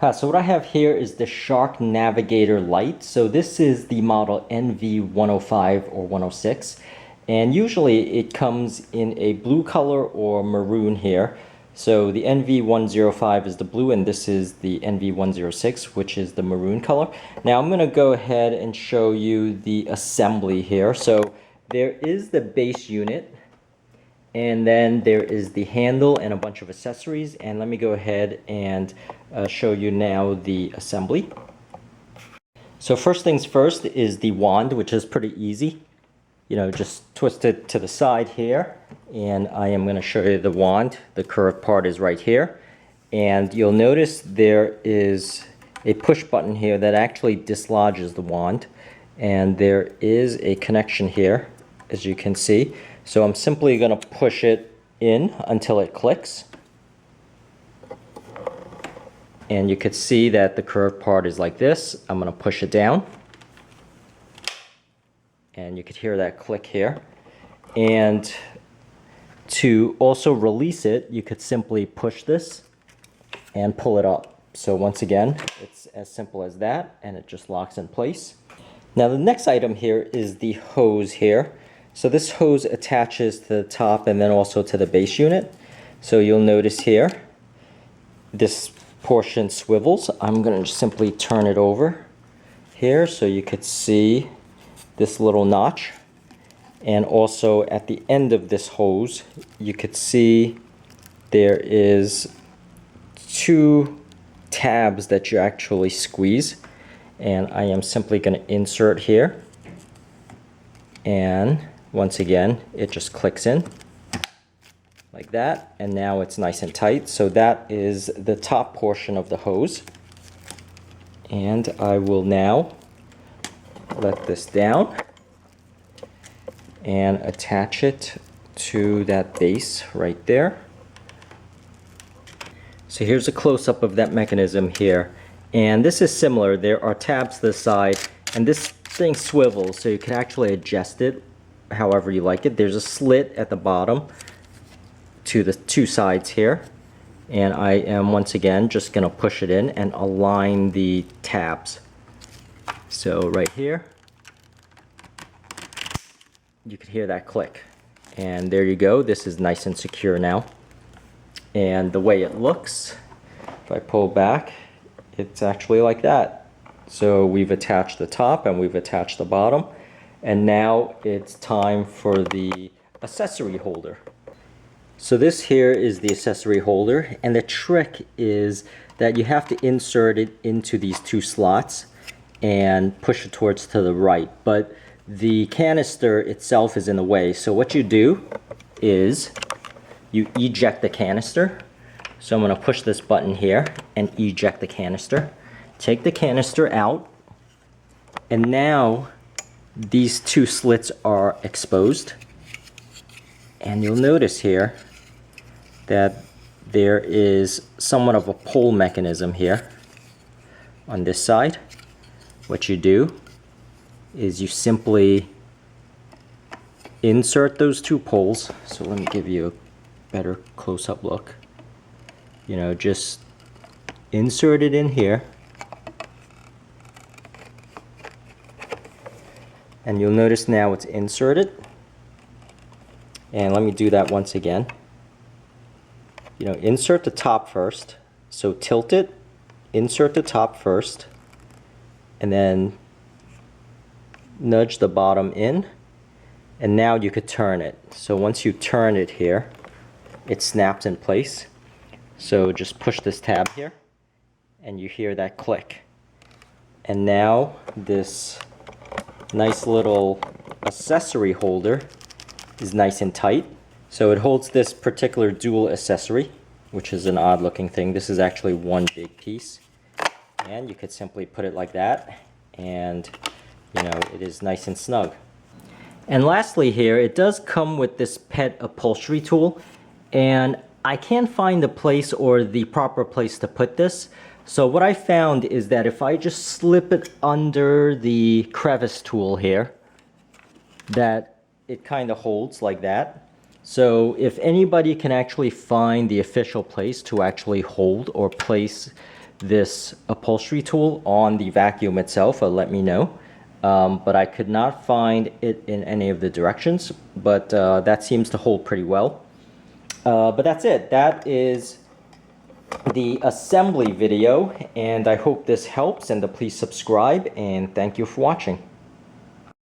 So what I have here is the Shark Navigator Lite. So this is the model NV105 or 106. And usually it comes in a blue color or maroon here. So the NV105 is the blue and this is the NV106, which is the maroon color. Now I'm going to go ahead and show you the assembly here. So there is the base unit. And then there is the handle and a bunch of accessories. And let me go ahead and show you now the assembly. So first things first is the wand, which is pretty easy. You know, just twist it to the side here. And I am going to show you the wand. The curved part is right here. And you'll notice there is a push button here that actually dislodges the wand. And there is a connection here, as you can see. So I'm simply going to push it in until it clicks. And you could see that the curved part is like this. I'm going to push it down. And you could hear that click here. And to also release it, you could simply push this and pull it up. So once again, it's as simple as that, and it just locks in place. Now the next item here is the hose here. So this hose attaches to the top and then also to the base unit. So you'll notice here, this portion swivels. I'm going to simply turn it over here so you could see this little notch. And also at the end of this hose, you could see there is two tabs that you actually squeeze. And I am simply going to insert here. And once again, it just clicks in like that, and now it's nice and tight. So that is the top portion of the hose. And I will now let this down and attach it to that base right there. So here's a close-up of that mechanism here. And this is similar. There are tabs to the side, and this thing swivels, so you can actually adjust it however you like it. There's a slit at the bottom to the two sides here, and I am once again just going to push it in and align the tabs. So right here, you can hear that click, and there you go. This is nice and secure now. And the way it looks, if I pull back, it's actually like that. So we've attached the top and we've attached the bottom. And now it's time for the accessory holder. So this here is the accessory holder, and the trick is that you have to insert it into these two slots and push it towards to the right. But the canister itself is in the way. So what you do is you eject the canister. So I'm going to push this button here and eject the canister. Take the canister out, and now these two slits are exposed. And you'll notice here that there is somewhat of a pull mechanism here on this side. What you do is you simply insert those two poles. So let me give you a better close-up look. You know, just insert it in here. And you'll notice now it's inserted. And let me do that once again. You know, insert the top first. So tilt it, insert the top first, and then nudge the bottom in. And now you could turn it. So once you turn it here, it snaps in place. So just push this tab here, and you hear that click. And now this nice little accessory holder is nice and tight. So it holds this particular dual accessory, which is an odd looking thing. This is actually one big piece. And you could simply put it like that, and you know, it is nice and snug. And lastly here, it does come with this pet upholstery tool, and I can't find the place or the proper place to put this. So what I found is that if I just slip it under the crevice tool here, that it kind of holds like that. So if anybody can actually find the official place to actually hold or place this upholstery tool on the vacuum itself, let me know. But I could not find it in any of the directions, but that seems to hold pretty well. But that's it. That is the assembly video, and I hope this helps, and please subscribe, and thank you for watching.